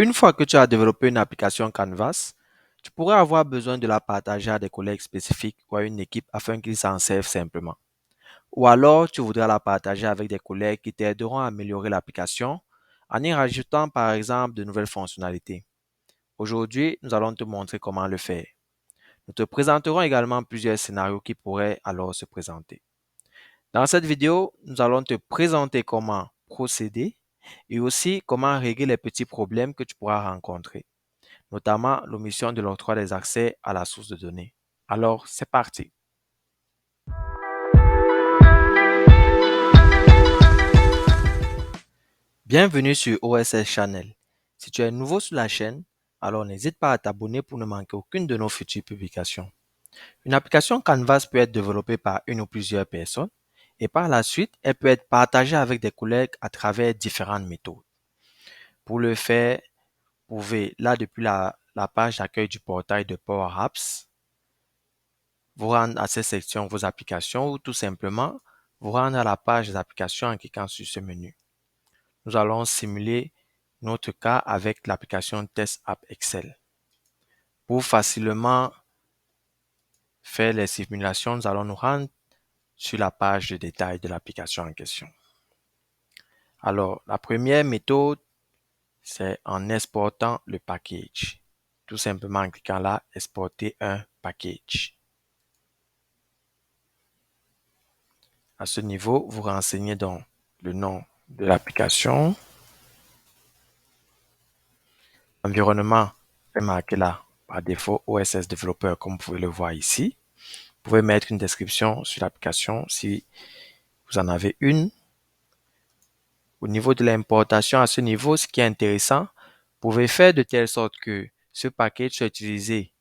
Une fois que tu as développé une application Canvas, tu pourrais avoir besoin de la partager à des collègues spécifiques ou à une équipe afin qu'ils s'en servent simplement. Ou alors, tu voudrais la partager avec des collègues qui t'aideront à améliorer l'application en y rajoutant par exemple de nouvelles fonctionnalités. Aujourd'hui, nous allons te montrer comment le faire. Nous te présenterons également plusieurs scénarios qui pourraient alors se présenter. Dans cette vidéo, nous allons te présenter comment procéder et aussi comment régler les petits problèmes que tu pourras rencontrer, notamment l'omission de l'octroi des accès à la source de données. Alors, c'est parti. Bienvenue sur OSS Channel. Si tu es nouveau sur la chaîne, alors n'hésite pas à t'abonner pour ne manquer aucune de nos futures publications. Une application Canvas peut être développée par une ou plusieurs personnes et par la suite, elle peut être partagée avec des collègues à travers différentes méthodes. Pour le faire, vous pouvez, là depuis la page d'accueil du portail de Power Apps, vous rendre à cette section vos applications ou tout simplement vous rendre à la page des applications en cliquant sur ce menu. Nous allons simuler notre cas avec l'application Test App Excel. Pour facilement faire les simulations, nous allons nous rendre sur la page de détail de l'application en question. Alors, la première méthode, c'est en exportant le package. Tout simplement en cliquant là, exporter un package. À ce niveau, vous renseignez donc le nom de l'application. L'environnement est marqué là par défaut OSS Developer comme vous pouvez le voir ici. Vous pouvez mettre une description sur l'application si vous en avez une. Au niveau de l'importation, à ce niveau, ce qui est intéressant, vous pouvez faire de telle sorte que ce package soit utilisé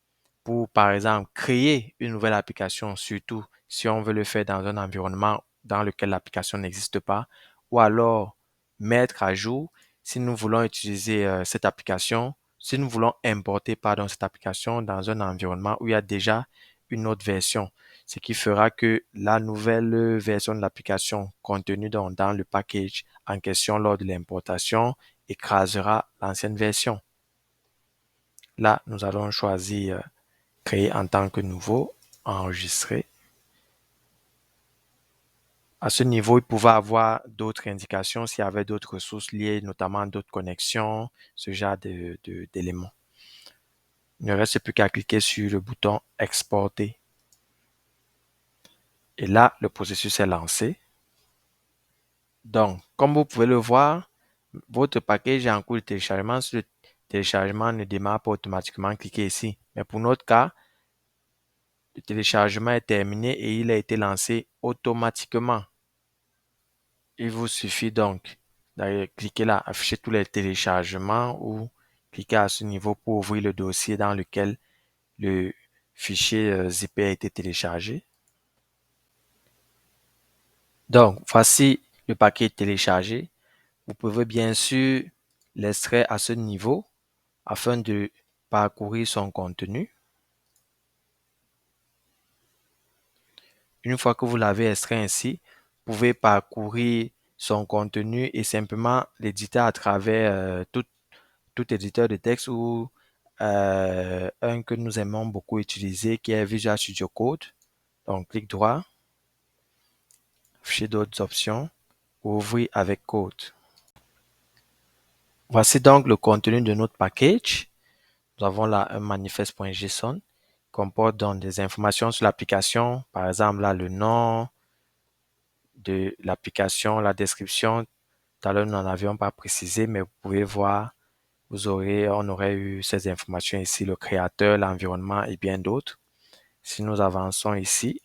pour, par exemple, créer une nouvelle application, surtout si on veut le faire dans un environnement dans lequel l'application n'existe pas, ou alors mettre à jour si nous voulons utiliser cette application, si nous voulons importer cette application dans un environnement où il y a déjà une autre version, ce qui fera que la nouvelle version de l'application contenue dans le package en question lors de l'importation écrasera l'ancienne version. Là, nous allons choisir créer en tant que nouveau, enregistrer. À ce niveau, il pouvait avoir d'autres indications s'il y avait d'autres ressources liées, notamment d'autres connexions, ce genre d'éléments. Il ne reste plus qu'à cliquer sur le bouton exporter. Et là, le processus est lancé. Donc, comme vous pouvez le voir, votre package est en cours de téléchargement. Si le téléchargement ne démarre pas automatiquement, cliquez ici. Mais pour notre cas, le téléchargement est terminé et il a été lancé automatiquement. Il vous suffit donc d'aller cliquer là, afficher tous les téléchargements ou cliquer à ce niveau pour ouvrir le dossier dans lequel le fichier zip a été téléchargé. Donc, voici le paquet téléchargé. Vous pouvez bien sûr l'extraire à ce niveau afin de parcourir son contenu. Une fois que vous l'avez extrait ainsi, vous pouvez parcourir son contenu et simplement l'éditer à travers tout éditeur de texte ou un que nous aimons beaucoup utiliser qui est Visual Studio Code. Donc, clic droit, afficher d'autres options, ouvrir avec code. Voici donc le contenu de notre package. Nous avons là un manifeste.json qui comporte donc des informations sur l'application, par exemple là le nom de l'application, la description. Tout à l'heure, nous n'en avions pas précisé, mais vous pouvez voir, on aurait eu ces informations ici, le créateur, l'environnement et bien d'autres. Si nous avançons ici,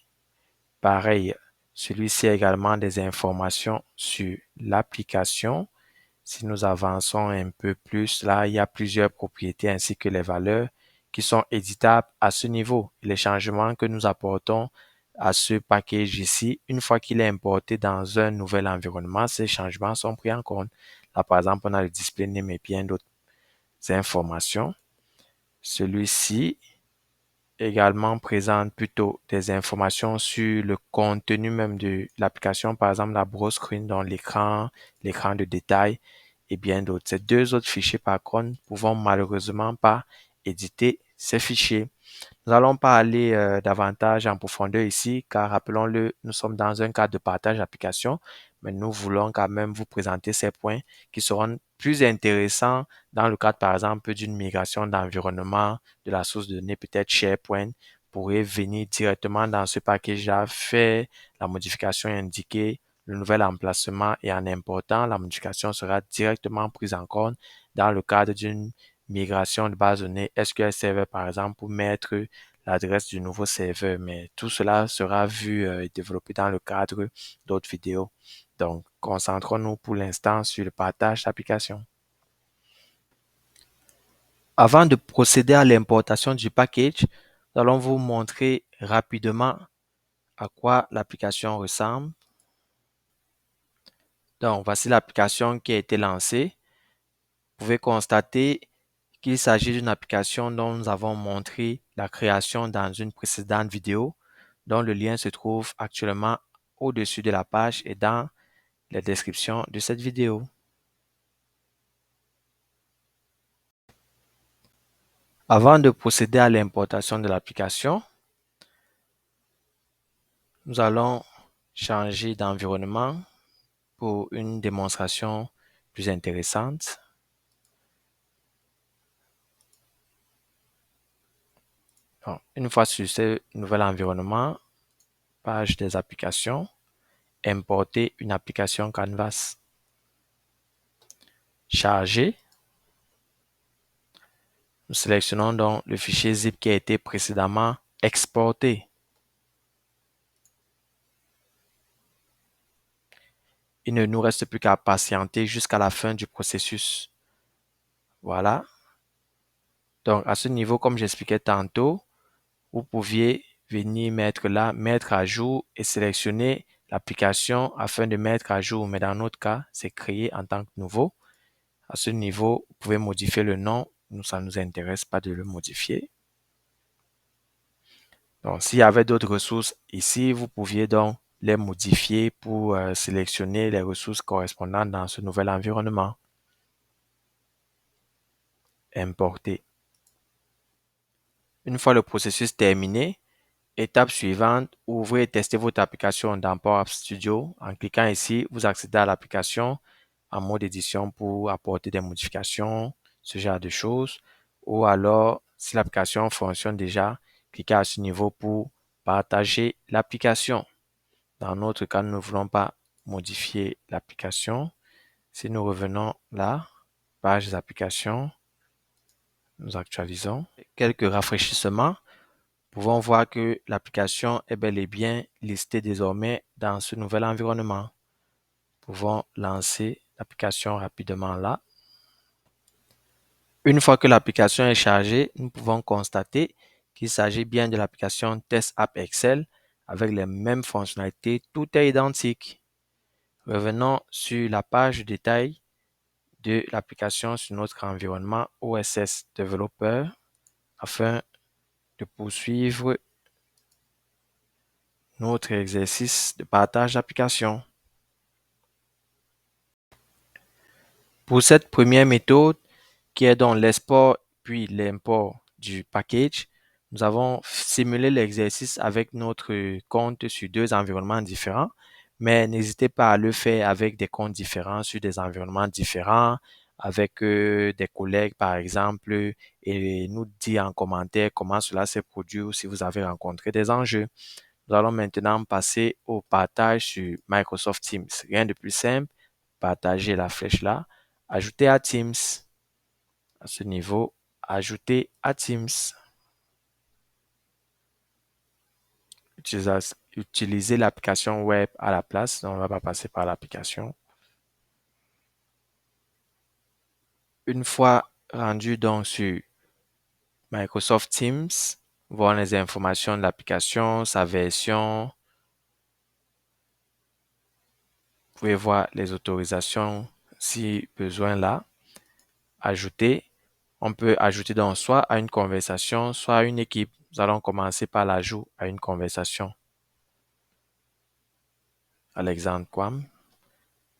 pareil, celui-ci a également des informations sur l'application. Si nous avançons un peu plus, là, il y a plusieurs propriétés ainsi que les valeurs qui sont éditables à ce niveau. Les changements que nous apportons à ce package ici, une fois qu'il est importé dans un nouvel environnement, ces changements sont pris en compte. Là, par exemple, on a le display name et bien d'autres informations. Celui-ci également présente plutôt des informations sur le contenu même de l'application, par exemple la brosse screen dans l'écran de détail et bien d'autres. Ces deux autres fichiers, par contre, ne pouvons malheureusement pas éditer ces fichiers. Nous n'allons pas aller davantage en profondeur ici, car rappelons-le, nous sommes dans un cadre de partage d'application, mais nous voulons quand même vous présenter ces points qui seront plus intéressants dans le cadre, par exemple, d'une migration d'environnement, de la source de données, peut-être SharePoint. Vous pourrez venir directement dans ce package-là, faire la modification indiquée, le nouvel emplacement et en important, la modification sera directement prise en compte dans le cadre d'une migration de base de données SQL Server, par exemple, pour mettre l'adresse du nouveau serveur. Mais tout cela sera vu et développé dans le cadre d'autres vidéos. Donc, concentrons-nous pour l'instant sur le partage d'application. Avant de procéder à l'importation du package, nous allons vous montrer rapidement à quoi l'application ressemble. Donc, voici l'application qui a été lancée. Vous pouvez constater qu'il s'agit d'une application dont nous avons montré la création dans une précédente vidéo, dont le lien se trouve actuellement au-dessus de la page et dans la description de cette vidéo. Avant de procéder à l'importation de l'application, nous allons changer d'environnement pour une démonstration plus intéressante. Donc, une fois sur ce nouvel environnement, page des applications, importer une application Canvas. Charger. Nous sélectionnons donc le fichier zip qui a été précédemment exporté. Il ne nous reste plus qu'à patienter jusqu'à la fin du processus. Voilà. Donc, à ce niveau, comme j'expliquais tantôt, vous pouviez venir mettre là, mettre à jour et sélectionner l'application afin de mettre à jour. Mais dans notre cas, c'est créé en tant que nouveau. À ce niveau, vous pouvez modifier le nom. Nous, ça ne nous intéresse pas de le modifier. Donc, s'il y avait d'autres ressources ici, vous pouviez donc les modifier pour sélectionner les ressources correspondantes dans ce nouvel environnement. Importer. Une fois le processus terminé, étape suivante, ouvrez et testez votre application dans Power Apps Studio. En cliquant ici, vous accédez à l'application en mode édition pour apporter des modifications, ce genre de choses. Ou alors, si l'application fonctionne déjà, cliquez à ce niveau pour partager l'application. Dans notre cas, nous ne voulons pas modifier l'application. Si nous revenons là, page des applications, nous actualisons. Quelques rafraîchissements. Nous pouvons voir que l'application est bel et bien listée désormais dans ce nouvel environnement. Nous pouvons lancer l'application rapidement là. Une fois que l'application est chargée, nous pouvons constater qu'il s'agit bien de l'application Test App Excel avec les mêmes fonctionnalités. Tout est identique. Revenons sur la page détail de l'application sur notre environnement OSS Developer afin de poursuivre notre exercice de partage d'application. Pour cette première méthode, qui est donc l'export puis l'import du package, nous avons simulé l'exercice avec notre compte sur deux environnements différents, mais n'hésitez pas à le faire avec des comptes différents sur des environnements différents, avec des collègues par exemple, et nous dire en commentaire comment cela s'est produit ou si vous avez rencontré des enjeux. Nous allons maintenant passer au partage sur Microsoft Teams. Rien de plus simple, partager la flèche là, ajouter à Teams. À ce niveau, ajouter à Teams. Utiliser l'application web à la place, donc on ne va pas passer par l'application. Une fois rendu donc sur Microsoft Teams, voir les informations de l'application, sa version. Vous pouvez voir les autorisations si besoin là. Ajouter. On peut ajouter donc soit à une conversation, soit à une équipe. Nous allons commencer par l'ajout à une conversation. Alexandre Quam.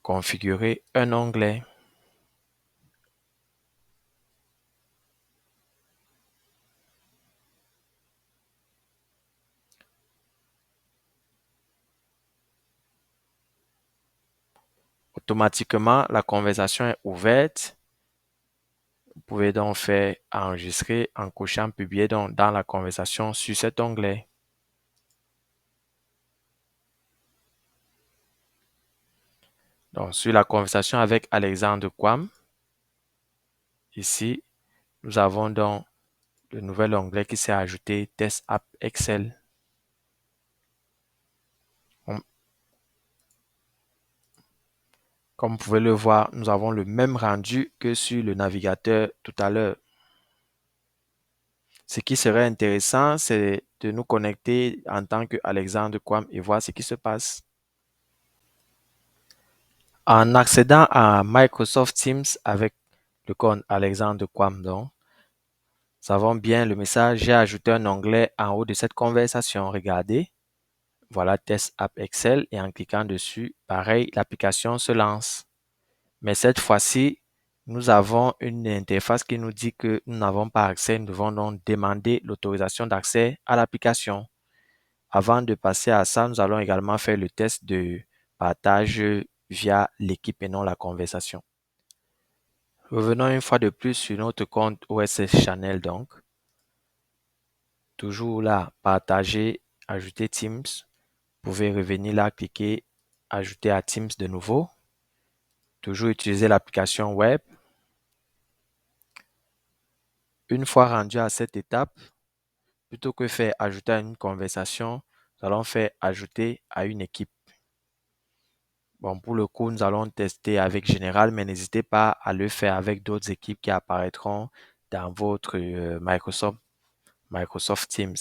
Configurer un onglet. automatiquement, la conversation est ouverte. Vous pouvez donc faire enregistrer en cochant publier dans la conversation sur cet onglet. Donc, sur la conversation avec Alexandre Quam, ici, nous avons donc le nouvel onglet qui s'est ajouté Test App Excel. Comme vous pouvez le voir, nous avons le même rendu que sur le navigateur tout à l'heure. Ce qui serait intéressant, c'est de nous connecter en tant qu'Alexandre Quam et voir ce qui se passe. En accédant à Microsoft Teams avec le compte Alexandre Quam, donc, nous avons bien le message. J'ai ajouté un onglet en haut de cette conversation. Regardez. Voilà, Test App Excel. Et en cliquant dessus, pareil, l'application se lance. Mais cette fois-ci, nous avons une interface qui nous dit que nous n'avons pas accès. Nous devons donc demander l'autorisation d'accès à l'application. Avant de passer à ça, nous allons également faire le test de partage via l'équipe et non la conversation. Revenons une fois de plus sur notre compte OSS Channel donc. Toujours là, partager, ajouter Teams. Vous pouvez revenir là, cliquer, ajouter à Teams de nouveau. Toujours utiliser l'application web. Une fois rendu à cette étape, plutôt que faire ajouter à une conversation, nous allons faire ajouter à une équipe. Bon, pour le coup, nous allons tester avec Général, mais n'hésitez pas à le faire avec d'autres équipes qui apparaîtront dans votre Microsoft Teams.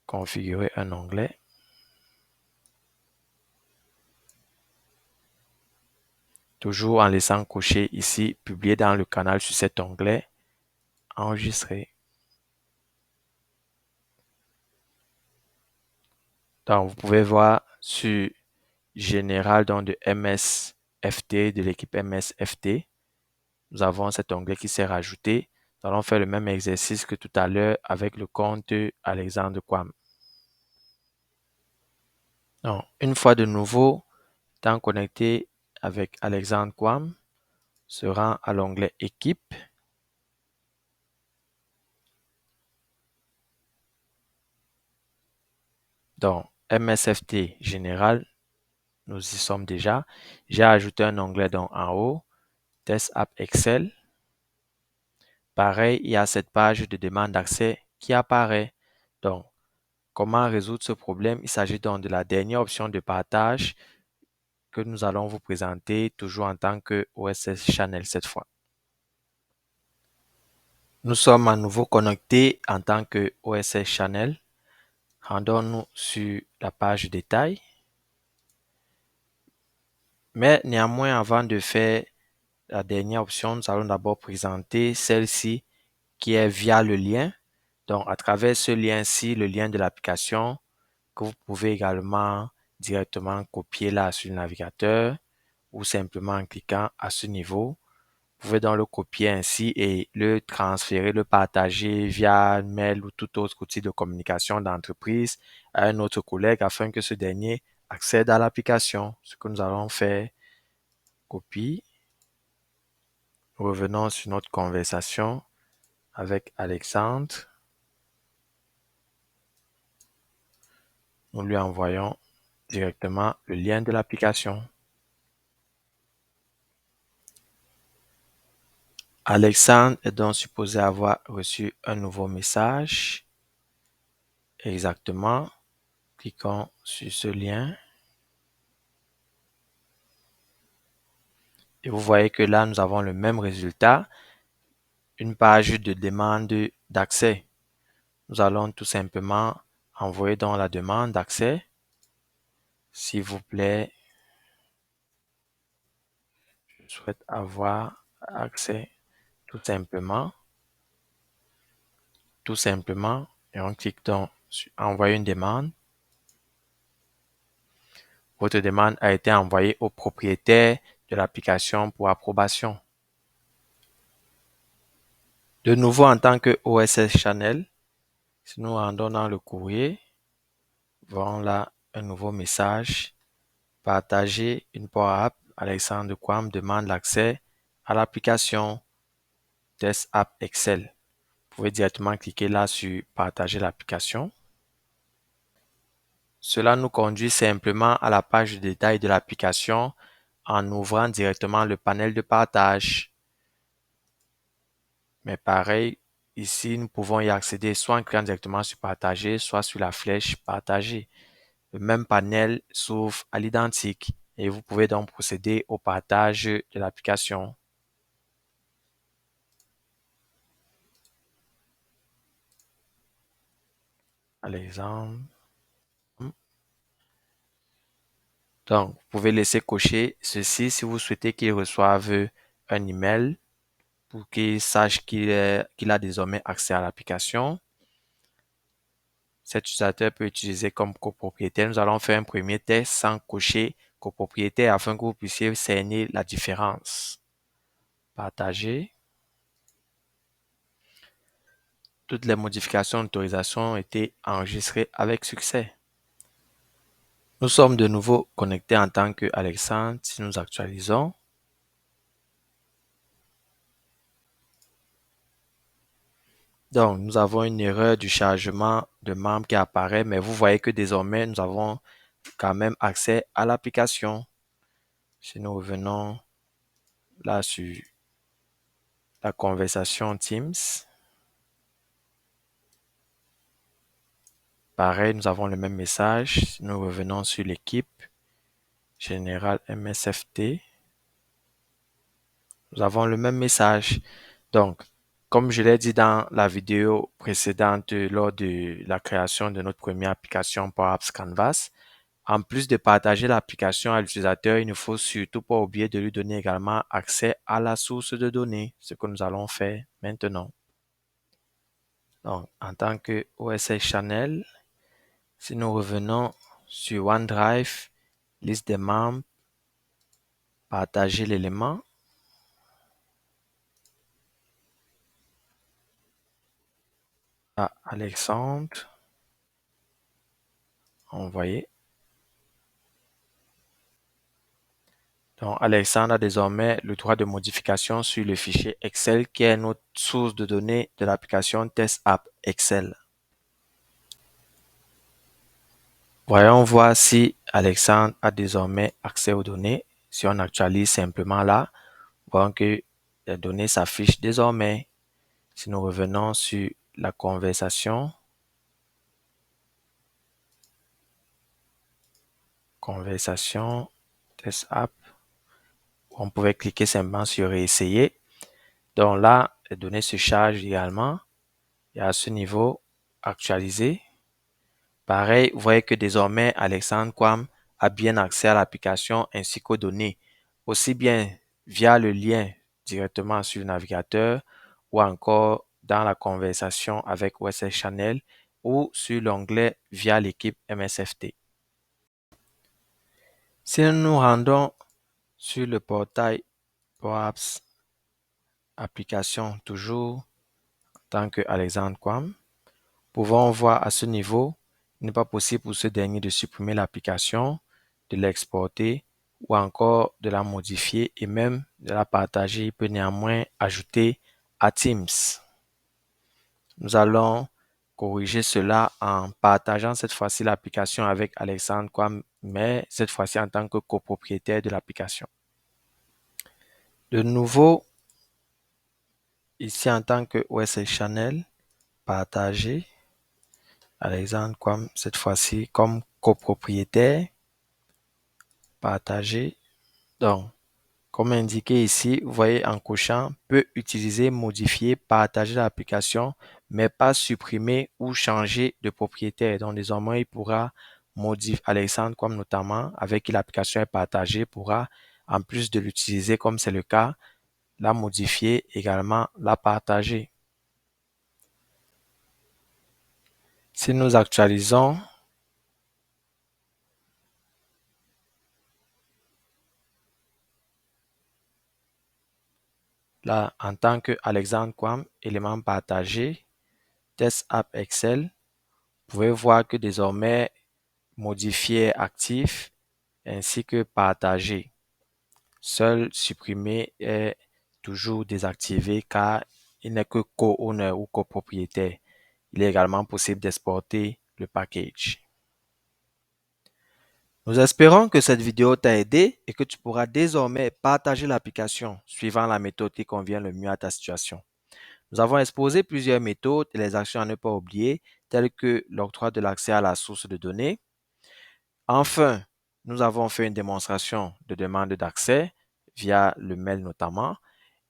Configurer un onglet. Toujours en laissant cocher ici, publier dans le canal sur cet onglet, enregistrer. Donc, vous pouvez voir sur Général donc de MSFT, de l'équipe MSFT, nous avons cet onglet qui s'est rajouté. Nous allons faire le même exercice que tout à l'heure avec le compte Alexandre Quam. Donc, une fois de nouveau, étant connecté avec Alexandre Quam, se rend à l'onglet Équipe. Donc, MSFT Général, nous y sommes déjà. J'ai ajouté un onglet donc en haut, Test App Excel. Pareil, il y a cette page de demande d'accès qui apparaît. Donc, comment résoudre ce problème? Il s'agit donc de la dernière option de partage que nous allons vous présenter toujours en tant que OSS Channel cette fois. Nous sommes à nouveau connectés en tant que OSS Channel. Rendons-nous sur la page détail. Mais néanmoins, avant de faire la dernière option, nous allons d'abord présenter celle-ci qui est via le lien. Donc, à travers ce lien-ci, le lien de l'application, que vous pouvez également directement copier là sur le navigateur ou simplement en cliquant à ce niveau. Vous pouvez donc le copier ainsi et le transférer, le partager via mail ou tout autre outil de communication d'entreprise à un autre collègue afin que ce dernier accède à l'application. Ce que nous allons faire, copie. Revenons sur notre conversation avec Alexandre. Nous lui envoyons directement le lien de l'application. Alexandre est donc supposé avoir reçu un nouveau message. Exactement. Cliquons sur ce lien. Et vous voyez que là, nous avons le même résultat. Une page de demande d'accès. Nous allons tout simplement envoyer dans la demande d'accès. S'il vous plaît, je souhaite avoir accès tout simplement. Tout simplement. Et on clique donc sur envoyer une demande. Votre demande a été envoyée au propriétaire de l'application pour approbation. De nouveau, en tant que OSS Channel, si nous rendons dans le courrier, voyons là un nouveau message Partager une Power App, Alexandre Quam demande l'accès à l'application Test App Excel. Vous pouvez directement cliquer là sur Partager l'application. Cela nous conduit simplement à la page de détail de l'application en ouvrant directement le panel de partage. Mais pareil, ici, nous pouvons y accéder soit en cliquant directement sur Partager, soit sur la flèche Partager. Le même panel s'ouvre à l'identique et vous pouvez donc procéder au partage de l'application. À l'exemple. Donc, vous pouvez laisser cocher ceci si vous souhaitez qu'il reçoive un email pour qu'il sache qu'il a désormais accès à l'application. Cet utilisateur peut utiliser comme copropriétaire. Nous allons faire un premier test sans cocher copropriétaire afin que vous puissiez cerner la différence. Partager. Toutes les modifications d'autorisation ont été enregistrées avec succès. Nous sommes de nouveau connectés en tant que Alexandre. Si nous actualisons, donc nous avons une erreur du chargement de membres qui apparaît, mais vous voyez que désormais nous avons quand même accès à l'application. Si nous revenons là sur la conversation Teams, pareil, nous avons le même message. Si nous revenons sur l'équipe générale MSFT, nous avons le même message. Donc, comme je l'ai dit dans la vidéo précédente lors de la création de notre première application Power Apps Canvas, en plus de partager l'application à l'utilisateur, il ne faut surtout pas oublier de lui donner également accès à la source de données, ce que nous allons faire maintenant. Donc, en tant que OSS Channel, si nous revenons sur OneDrive, liste des membres, partager l'élément, à Alexandre, envoyer. Donc, Alexandre a désormais le droit de modification sur le fichier Excel qui est notre source de données de l'application Test App Excel. Voyons voir si Alexandre a désormais accès aux données. Si on actualise simplement là, voyons que les données s'affichent désormais. Si nous revenons sur la conversation Test App, on pouvait cliquer simplement sur réessayer. Donc là, les données se chargent également. Et à ce niveau, actualiser. Pareil, vous voyez que désormais, Alexandre Quam a bien accès à l'application ainsi qu'aux données, aussi bien via le lien directement sur le navigateur ou encore dans la conversation avec OSS Channel ou sur l'onglet via l'équipe MSFT. Si nous nous rendons sur le portail Power Apps Application, toujours en tant que Alexandre Quam, pouvons voir à ce niveau, il n'est pas possible pour ce dernier de supprimer l'application, de l'exporter ou encore de la modifier et même de la partager. Il peut néanmoins ajouter à Teams. Nous allons corriger cela en partageant cette fois-ci l'application avec Alexandre Quam, mais cette fois-ci en tant que copropriétaire de l'application. De nouveau, ici en tant que OSS Channel, partager. Alexandre Quam, cette fois-ci comme copropriétaire, partager. Donc, comme indiqué ici, vous voyez en cochant, peut utiliser, modifier, partager l'application, mais pas supprimer ou changer de propriétaire. Donc, désormais, il pourra modifier, Alexandre Quam notamment, avec qui l'application est partagée, pourra, en plus de l'utiliser comme c'est le cas, la modifier, également la partager. Si nous actualisons, là, en tant que Alexandre Quam, élément partagé, Test App Excel, vous pouvez voir que désormais, modifier actif ainsi que partager. Seul supprimer est toujours désactivé car il n'est que co-owner ou copropriétaire. Il est également possible d'exporter le package. Nous espérons que cette vidéo t'a aidé et que tu pourras désormais partager l'application suivant la méthode qui convient le mieux à ta situation. Nous avons exposé plusieurs méthodes et les actions à ne pas oublier, telles que l'octroi de l'accès à la source de données. Enfin, nous avons fait une démonstration de demande d'accès via le mail notamment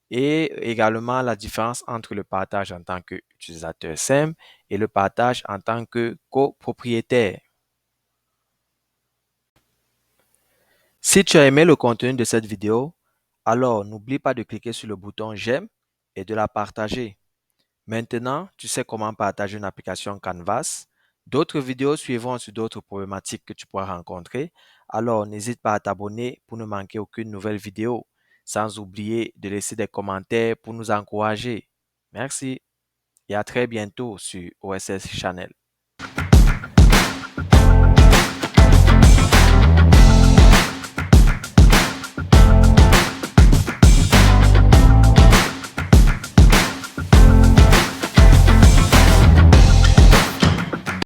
et également la différence entre le partage en tant qu'utilisateur simple et le partage en tant que copropriétaire. Si tu as aimé le contenu de cette vidéo, alors n'oublie pas de cliquer sur le bouton j'aime et de la partager. Maintenant, tu sais comment partager une application Canvas. D'autres vidéos suivront sur d'autres problématiques que tu pourras rencontrer. Alors, n'hésite pas à t'abonner pour ne manquer aucune nouvelle vidéo, sans oublier de laisser des commentaires pour nous encourager. Merci et à très bientôt sur OSS Channel.